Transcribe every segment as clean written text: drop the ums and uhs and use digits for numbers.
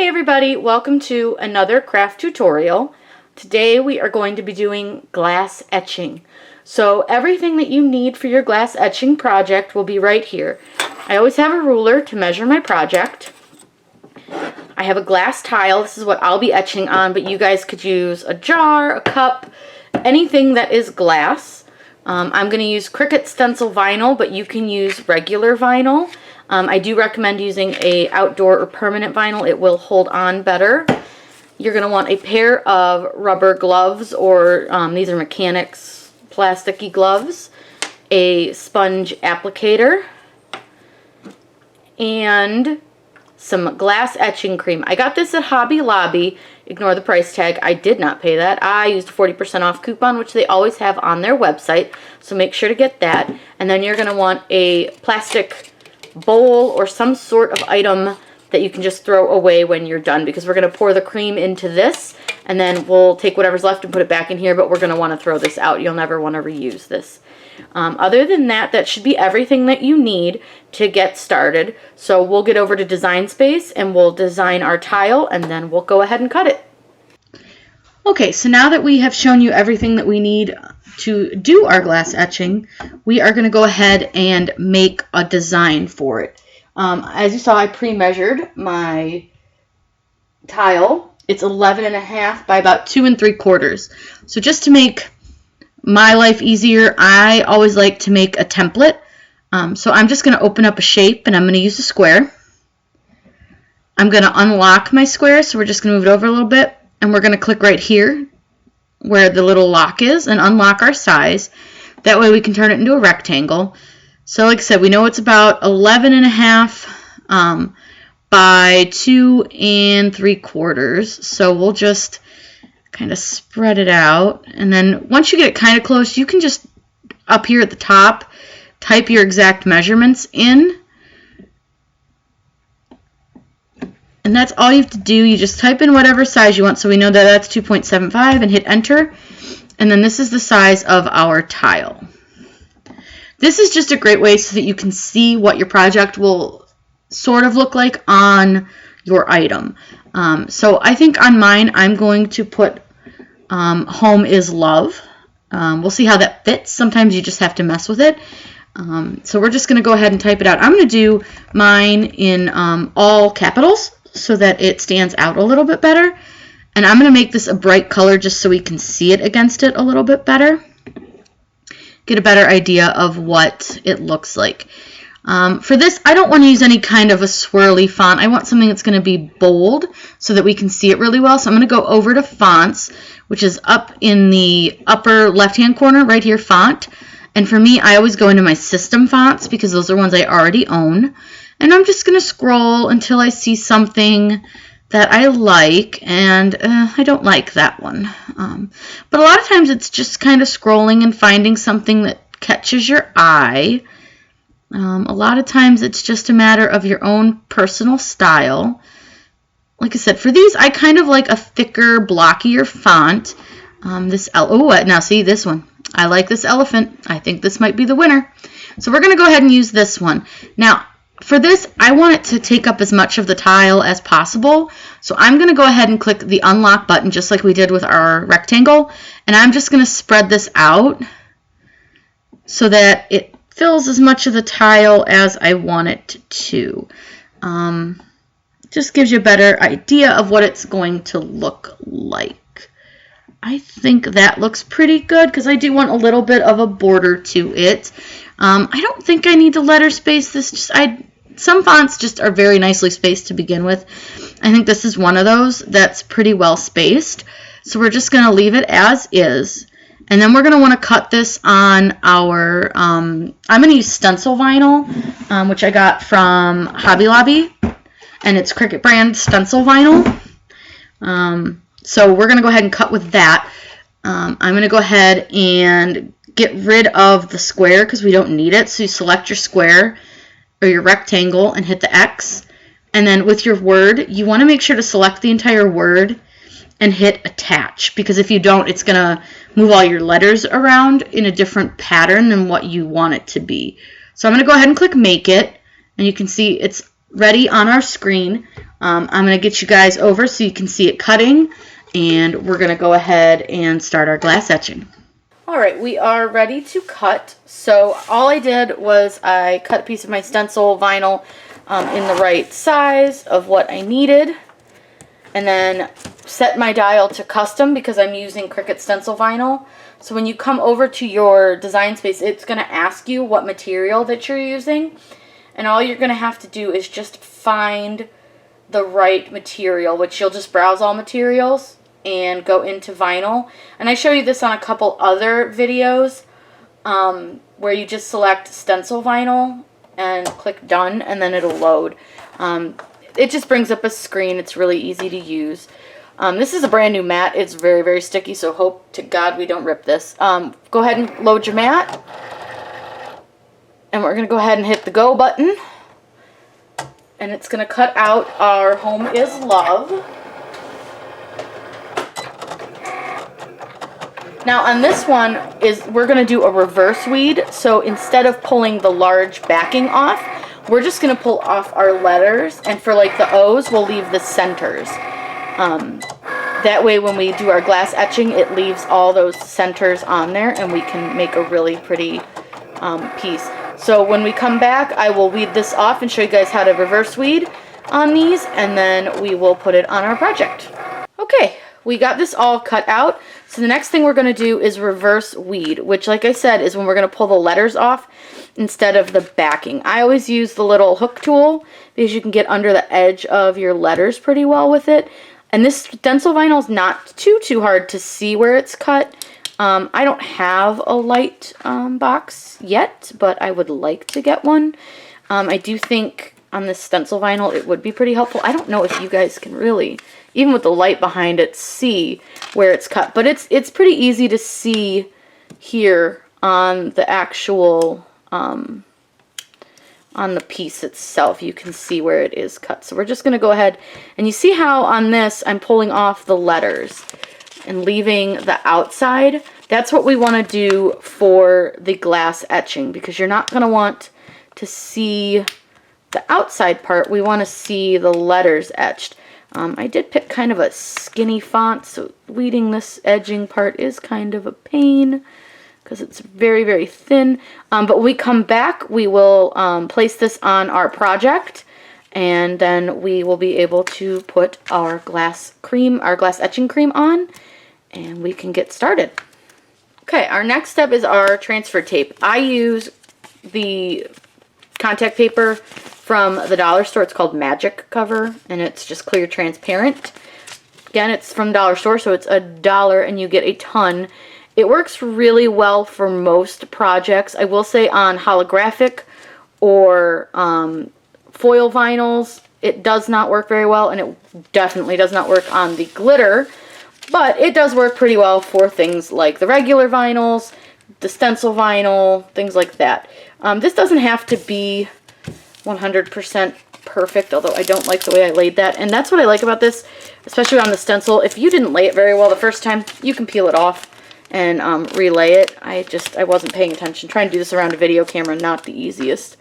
Hey everybody, welcome to another craft tutorial. Today we are going to be doing glass etching. So everything that you need for your glass etching project will be right here. I always have a ruler to measure my project. I have a glass tile. This is what I'll be etching on, but you guys could use a jar, a cup, anything that is glass. I'm going to use Cricut stencil vinyl, but you can use regular vinyl. I do recommend using a outdoor or permanent vinyl. It will hold on better. You're going to want a pair of rubber gloves, or these are mechanics plasticky gloves, a sponge applicator, and some glass etching cream. I got this at Hobby Lobby. Ignore the price tag. I did not pay that. I used a 40% off coupon, which they always have on their website, so make sure to get that. And then you're going to want a plastic bowl or some sort of item that you can just throw away when you're done, because we're going to pour the cream into this and then we'll take whatever's left and put it back in here, but we're going to want to throw this out. You'll never want to reuse this. Other than that, that should be everything that you need to get started. So we'll get over to Design Space and we'll design our tile and then we'll go ahead and cut it. Okay, so now that we have shown you everything that we need to do our glass etching, we are going to go ahead and make a design for it. As you saw, I pre-measured my tile. It's 11.5 by about 2 3/4. So just to make my life easier, I always like to make a template. So I'm just going to open up a shape and I'm going to use a square. I'm going to unlock my square, so we're just going to move it over a little bit, and we're going to click right here where the little lock is and unlock our size. That way we can turn it into a rectangle. So like I said, we know it's about 11.5 by 2 3/4. So we'll just kind of spread it out, and then once you get it kind of close, you can just up here at the top type your exact measurements in, and that's all you have to do. You just type in whatever size you want, so we know that that's 2.75, and hit enter, and then this is the size of our tile. This is just a great way so that you can see what your project will sort of look like on your item. So I think on mine I'm going to put Home is Love. We'll see how that fits. Sometimes you just have to mess with it. So we're just going to go ahead and type it out. I'm going to do mine in all capitals so that it stands out a little bit better. And I'm going to make this a bright color just so we can see it against it a little bit better. Get a better idea of what it looks like. For this, I don't want to use any kind of a swirly font. I want something that's going to be bold so that we can see it really well. So I'm going to go over to Fonts, which is up in the upper left-hand corner, right here, Font. And for me, I always go into my system fonts because those are ones I already own. And I'm just going to scroll until I see something that I like, and I don't like that one. But a lot of times it's just kind of scrolling and finding something that catches your eye. A lot of times it's just a matter of your own personal style. Like I said, for these, I kind of like a thicker, blockier font. Now see this one. I like this elephant. I think this might be the winner. So we're going to go ahead and use this one. Now, for this, I want it to take up as much of the tile as possible. So I'm going to go ahead and click the unlock button just like we did with our rectangle. And I'm just going to spread this out so that it fills as much of the tile as I want it to. Just gives you a better idea of what it's going to look like. I think that looks pretty good because I do want a little bit of a border to it. I don't think I need to letter space this. Some fonts just are very nicely spaced to begin with. I think this is one of those that's pretty well spaced. So we're just going to leave it as is. And then we're going to want to cut this on our, I'm going to use stencil vinyl, which I got from Hobby Lobby. And it's Cricut brand stencil vinyl. So we're going to go ahead and cut with that. I'm going to go ahead and get rid of the square because we don't need it. So you select your square or your rectangle and hit the X. And then with your word, you want to make sure to select the entire word and hit attach, because if you don't, it's going to move all your letters around in a different pattern than what you want it to be. So I'm going to go ahead and click make it, and you can see it's ready on our screen. I'm going to get you guys over so you can see it cutting, and we're going to go ahead and start our glass etching. Alright, we are ready to cut. So all I did was I cut a piece of my stencil vinyl in the right size of what I needed, and then set my dial to custom because I'm using Cricut stencil vinyl. So when you come over to your design space, it's going to ask you what material that you're using, and all you're going to have to do is just find the right material, which you'll just browse all materials and go into vinyl. And I show you this on a couple other videos where you just select stencil vinyl and click done, and then it'll load. It just brings up a screen. It's really easy to use. This is a brand new mat. It's very, very sticky, so hope to God we don't rip this. Go ahead and load your mat. And we're going to go ahead and hit the go button. And it's going to cut out our Home is Love. Now on this one we're going to do a reverse weed. So instead of pulling the large backing off, we're just going to pull off our letters. And for like the O's, we'll leave the centers. That way when we do our glass etching, it leaves all those centers on there, and we can make a really pretty piece. So when we come back, I will weed this off and show you guys how to reverse weed on these, and then we will put it on our project. Okay, we got this all cut out. So the next thing we're going to do is reverse weed, which, like I said, is when we're going to pull the letters off instead of the backing. I always use the little hook tool because you can get under the edge of your letters pretty well with it. And this stencil vinyl is not too hard to see where it's cut. I don't have a light box yet, but I would like to get one. I do think on this stencil vinyl it would be pretty helpful. I don't know if you guys can really, even with the light behind it, see where it's cut. But it's pretty easy to see here on the actual, on the piece itself. You can see where it is cut. So we're just going to go ahead, and you see how on this I'm pulling off the letters and leaving the outside. That's what we want to do for the glass etching, because you're not going to want to see the outside part. We want to see the letters etched. I did pick kind of a skinny font, so weeding this edging part is kind of a pain because it's very, very thin. But when we come back, we will place this on our project, and then we will be able to put our glass etching cream on, and we can get started. Okay, our next step is our transfer tape. I use the contact paper from the dollar store. It's called Magic Cover, and it's just clear transparent. Again, it's from the dollar store, so it's $1 and you get a ton. It works really well for most projects. I will say on holographic or foil vinyls, it does not work very well, and it definitely does not work on the glitter. But it does work pretty well for things like the regular vinyls, the stencil vinyl, things like that. This doesn't have to be 100% perfect, although I don't like the way I laid that. And that's what I like about this, especially on the stencil. If you didn't lay it very well the first time, you can peel it off and relay it. I wasn't paying attention. Trying to do this around a video camera, not the easiest.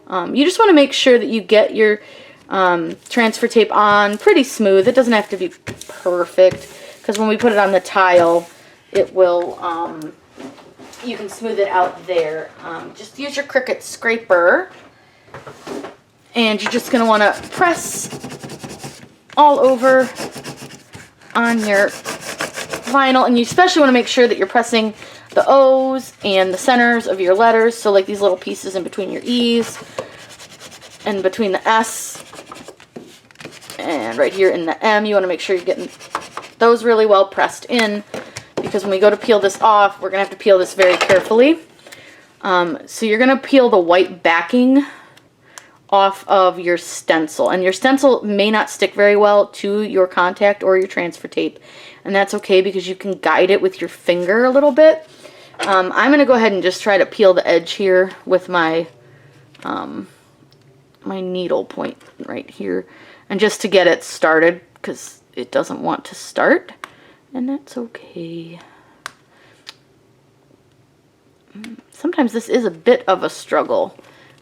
You just want to make sure that you get your transfer tape on pretty smooth. It doesn't have to be perfect, because when we put it on the tile, it will, you can smooth it out there. Just use your Cricut scraper, and you're just going to want to press all over on your vinyl, and you especially want to make sure that you're pressing the O's and the centers of your letters, so like these little pieces in between your E's and between the S and right here in the M. You want to make sure you're getting those really well pressed in, because when we go to peel this off, we're going to have to peel this very carefully. So you're going to peel the white backing off of your stencil, and your stencil may not stick very well to your contact or your transfer tape, and that's okay because you can guide it with your finger a little bit. I'm going to go ahead and just try to peel the edge here with my my needle point right here, and just to get it started, because it doesn't want to start, and that's okay. Sometimes this is a bit of a struggle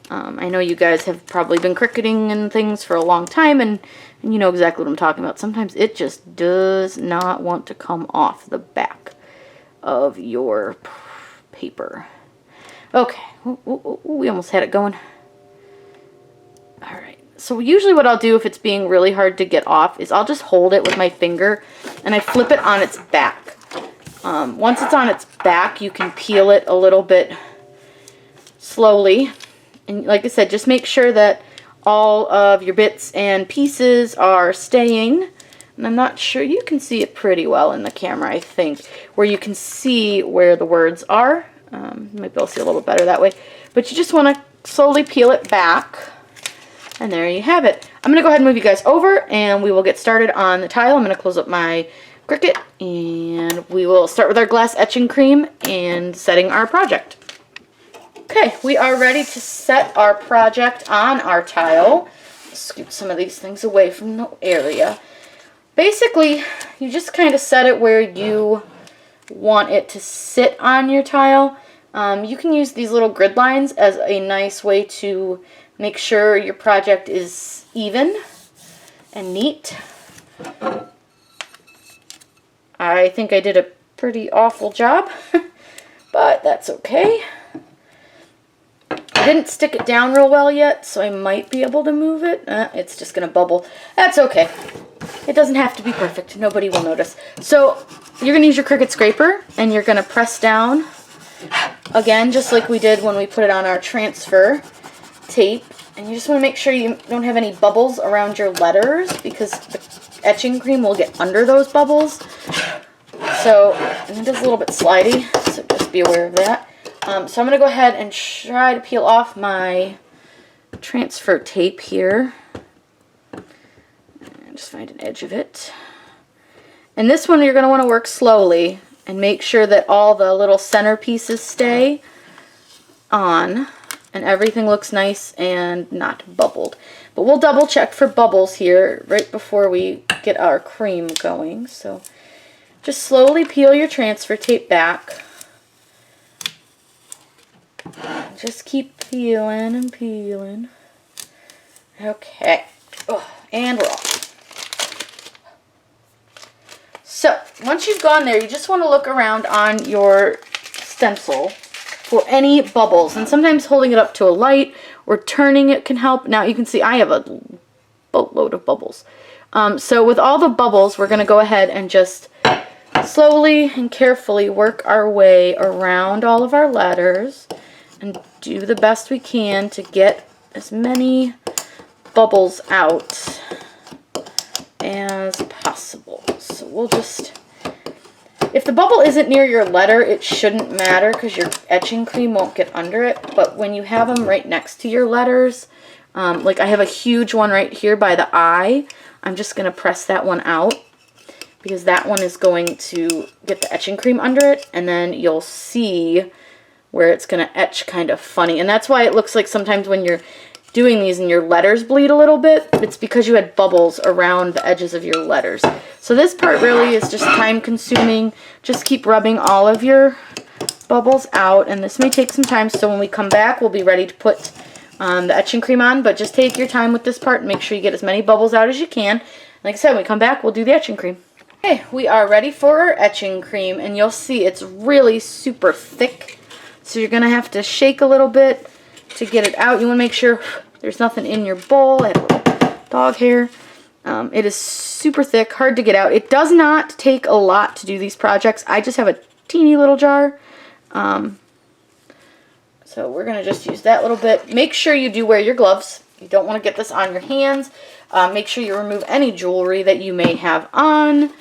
I know you guys have probably been cricketing and things for a long time, and you know exactly what I'm talking about. Sometimes it just does not want to come off the back of your paper. Okay, we almost had it going. Alright, so usually what I'll do if it's being really hard to get off is I'll just hold it with my finger and I flip it on its back. Once it's on its back, you can peel it a little bit slowly. And like I said, just make sure that all of your bits and pieces are staying. And I'm not sure, you can see it pretty well in the camera, I think, where you can see where the words are. You might be able to see a little bit better that way. But you just want to slowly peel it back. And there you have it. I'm going to go ahead and move you guys over, and we will get started on the tile. I'm going to close up my Cricut, and we will start with our glass etching cream and setting our project. Okay, we are ready to set our project on our tile. Scoop some of these things away from the area. Basically, you just kind of set it where you want it to sit on your tile. You can use these little grid lines as a nice way to make sure your project is even and neat. I think I did a pretty awful job, but that's okay. I didn't stick it down real well yet, so I might be able to move it. It's just going to bubble. That's okay. It doesn't have to be perfect. Nobody will notice. So you're going to use your Cricut scraper, and you're going to press down, again, just like we did when we put it on our transfer tape. And you just want to make sure you don't have any bubbles around your letters, because the etching cream will get under those bubbles. So, and it is a little bit slidey, so just be aware of that. So I'm going to go ahead and try to peel off my transfer tape here. And just find an edge of it. And this one you're going to want to work slowly and make sure that all the little center pieces stay on and everything looks nice and not bubbled. But we'll double check for bubbles here right before we get our cream going. So just slowly peel your transfer tape back. Just keep peeling and peeling. Okay. Oh, and we're off. So, once you've gone there, you just want to look around on your stencil for any bubbles. And sometimes holding it up to a light or turning it can help. Now, you can see I have a boatload of bubbles. So, with all the bubbles, we're going to go ahead and just slowly and carefully work our way around all of our letters and do the best we can to get as many bubbles out as possible. So we'll just, if the bubble isn't near your letter, it shouldn't matter because your etching cream won't get under it. But when you have them right next to your letters, like I have a huge one right here by the I, I'm just going to press that one out because that one is going to get the etching cream under it, and then you'll see where it's going to etch kind of funny. And that's why it looks like sometimes when you're doing these and your letters bleed a little bit, it's because you had bubbles around the edges of your letters. So this part really is just time consuming. Just keep rubbing all of your bubbles out, and this may take some time, so when we come back we'll be ready to put the etching cream on, but just take your time with this part and make sure you get as many bubbles out as you can. Like I said, when we come back we'll do the etching cream. Okay, we are ready for our etching cream, and you'll see it's really super thick. So you're going to have to shake a little bit to get it out. You want to make sure there's nothing in your bowl. I have a little dog hair. It is super thick, hard to get out. It does not take a lot to do these projects. I just have a teeny little jar. So we're going to just use that little bit. Make sure you do wear your gloves. You don't want to get this on your hands. Make sure you remove any jewelry that you may have on.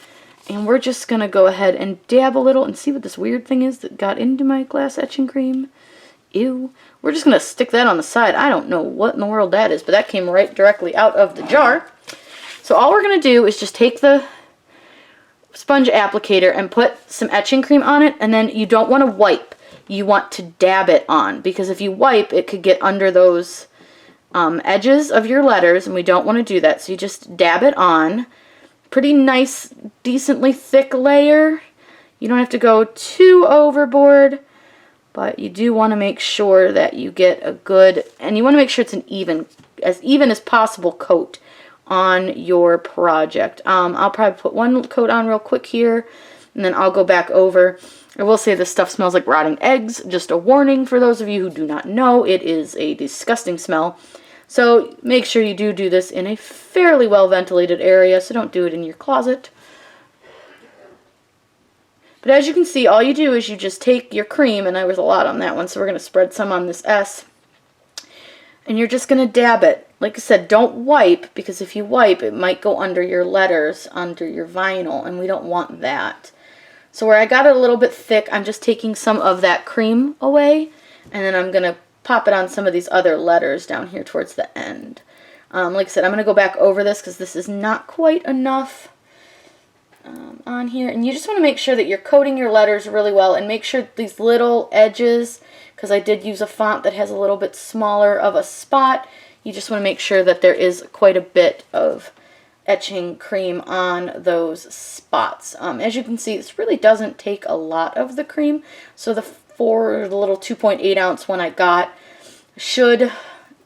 And we're just going to go ahead and dab a little and see what this weird thing is that got into my glass etching cream. Ew. We're just going to stick that on the side. I don't know what in the world that is, but that came right directly out of the jar. So all we're going to do is just take the sponge applicator and put some etching cream on it, and then you don't want to wipe. You want to dab it on, because if you wipe, it could get under those edges of your letters, and we don't want to do that. So you just dab it on. Pretty nice, decently thick layer. You don't have to go too overboard, But you do want to make sure that you get a good, and you want to make sure it's an even as possible coat on your project. I'll probably put one coat on real quick here, and then I'll go back over. I will say this stuff smells like rotting eggs. Just a warning for those of you who do not know, it is a disgusting smell. So make sure you do this in a fairly well ventilated area, so don't do it in your closet. But as you can see, all you do is you just take your cream, and I was a lot on that one, so we're going to spread some on this S. And you're just going to dab it. Like I said, don't wipe, because if you wipe, it might go under your letters, under your vinyl, and we don't want that. So where I got it a little bit thick, I'm just taking some of that cream away, and then I'm going to pop it on some of these other letters down here towards the end. Like I said, I'm going to go back over this because this is not quite enough on here. And you just want to make sure that you're coating your letters really well, and make sure these little edges, because I did use a font that has a little bit smaller of a spot, you just want to make sure that there is quite a bit of etching cream on those spots. As you can see, this really doesn't take a lot of the cream, so the little 2.8 ounce one I got should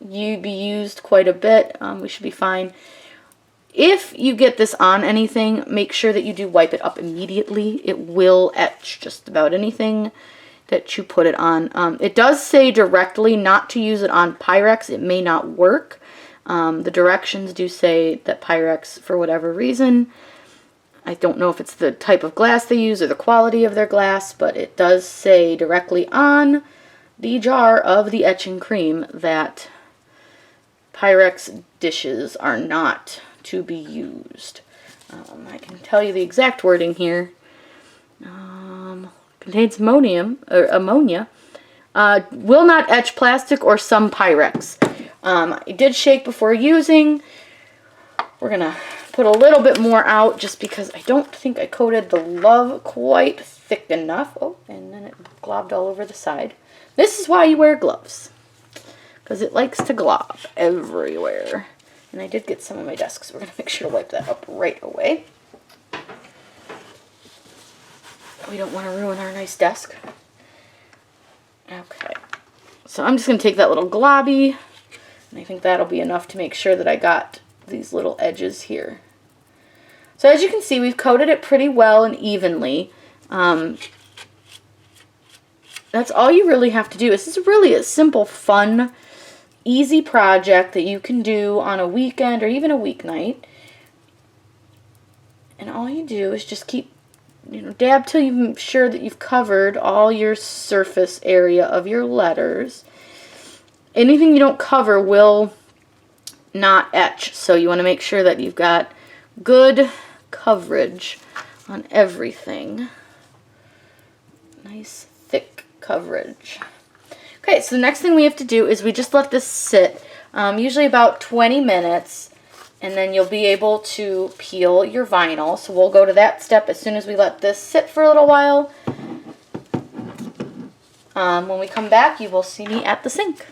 be used quite a bit. We should be fine. If you get this on anything, make sure that you do wipe it up immediately. It will etch just about anything that you put it on. It does say directly not to use it on Pyrex. It may not work. The directions do say that Pyrex, for whatever reason, I don't know if it's the type of glass they use or the quality of their glass, but it does say directly on the jar of the etching cream that Pyrex dishes are not to be used. I can tell you the exact wording here. Contains ammonia. Will not etch plastic or some Pyrex. I did shake before using. We're going to put a little bit more out just because I don't think I coated the love quite thick enough. Oh, and then it globbed all over the side. This is why you wear gloves, because it likes to glob everywhere. And I did get some on my desk, so we're going to make sure to wipe that up right away. We don't want to ruin our nice desk. Okay. So I'm just going to take that little globby, and I think that'll be enough to make sure that I got these little edges here. So as you can see, we've coated it pretty well and evenly. That's all you really have to do. This is really a simple, fun, easy project that you can do on a weekend or even a weeknight. And all you do is just keep, dab till you're sure that you've covered all your surface area of your letters. Anything you don't cover will not etch, so you want to make sure that you've got good coverage on everything. Nice thick coverage. Okay, so the next thing we have to do is we just let this sit, usually about 20 minutes, and then you'll be able to peel your vinyl. So we'll go to that step as soon as we let this sit for a little while. When we come back, you will see me at the sink.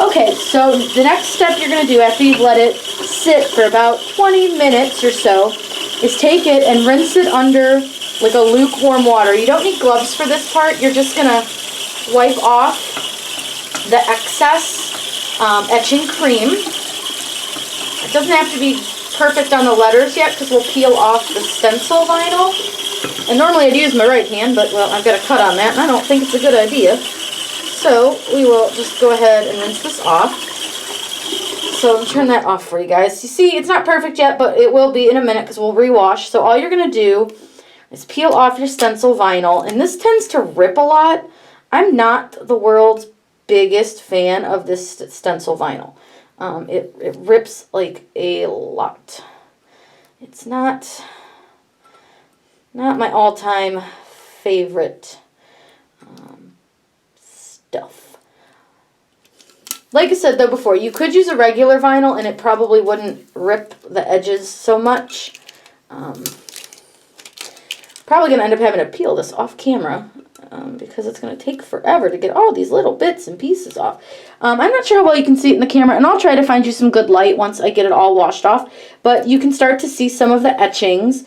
Okay, so the next step you're going to do after you've let it sit for about 20 minutes or so is take it and rinse it under like a lukewarm water. You don't need gloves for this part. You're just going to wipe off the excess etching cream. It doesn't have to be perfect on the letters yet because we'll peel off the stencil vinyl. And normally I'd use my right hand, but well, I've got a cut on that and I don't think it's a good idea. So we will just go ahead and rinse this off. So I'll turn that off for you guys. You see, it's not perfect yet, but it will be in a minute because we'll rewash. So all you're going to do is peel off your stencil vinyl. And this tends to rip a lot. I'm not the world's biggest fan of this stencil vinyl. It rips like a lot. It's not my all-time favorite stuff. Like I said though before, you could use a regular vinyl and it probably wouldn't rip the edges so much. Probably going to end up having to peel this off camera because it's going to take forever to get all these little bits and pieces off. I'm not sure how well you can see it in the camera, and I'll try to find you some good light once I get it all washed off, but you can start to see some of the etchings.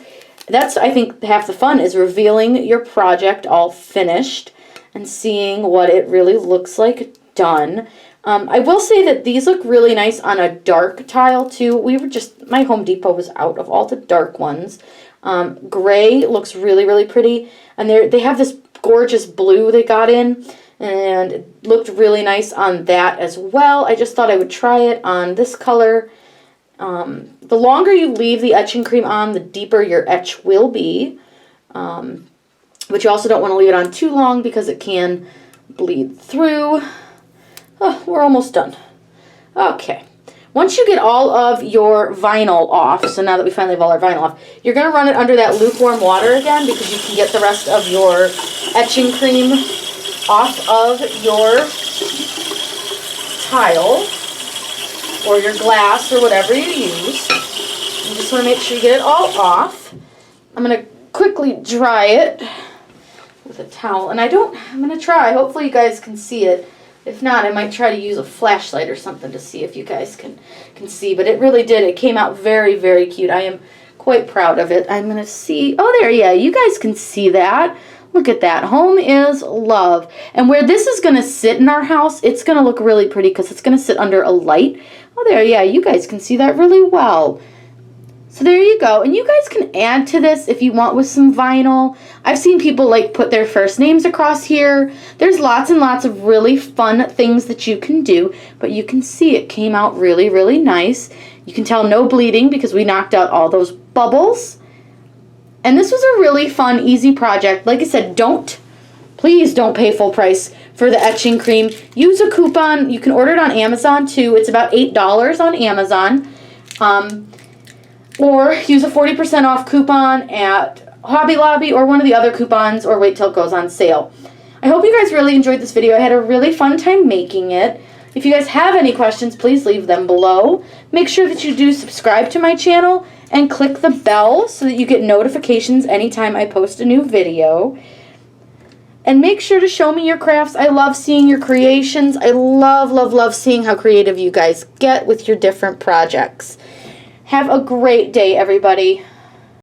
That's, I think, half the fun is revealing your project all finished. and seeing what it really looks like done. I will say that these look really nice on a dark tile too. My Home Depot was out of all the dark ones. Gray looks really, really pretty. And they have this gorgeous blue they got in. And it looked really nice on that as well. I just thought I would try it on this color. The longer you leave the etching cream on, the deeper your etch will be. But you also don't want to leave it on too long because it can bleed through. Oh, we're almost done. Okay. Once you get all of your vinyl off, so now that we finally have all our vinyl off, you're going to run it under that lukewarm water again because you can get the rest of your etching cream off of your tile or your glass or whatever you use. You just want to make sure you get it all off. I'm going to quickly dry it with a towel. And I'm going to try. Hopefully you guys can see it. If not, I might try to use a flashlight or something to see if you guys can see. But it really did. It came out very, very cute. I am quite proud of it. I'm going to see. Oh, there, yeah. You guys can see that. Look at that. Home is love. And where this is going to sit in our house, it's going to look really pretty because it's going to sit under a light. Oh, there, yeah. You guys can see that really well. So there you go. And you guys can add to this if you want with some vinyl. I've seen people like put their first names across here. There's lots and lots of really fun things that you can do. But you can see it came out really, really nice. You can tell no bleeding because we knocked out all those bubbles. And this was a really fun, easy project. Like I said, please don't pay full price for the etching cream. Use a coupon. You can order it on Amazon too. It's about $8 on Amazon. Or use a 40% off coupon at Hobby Lobby or one of the other coupons, or wait till it goes on sale. I hope you guys really enjoyed this video. I had a really fun time making it. If you guys have any questions, please leave them below. Make sure that you do subscribe to my channel and click the bell so that you get notifications anytime I post a new video. And make sure to show me your crafts. I love seeing your creations. I love, love, love seeing how creative you guys get with your different projects. Have a great day, everybody.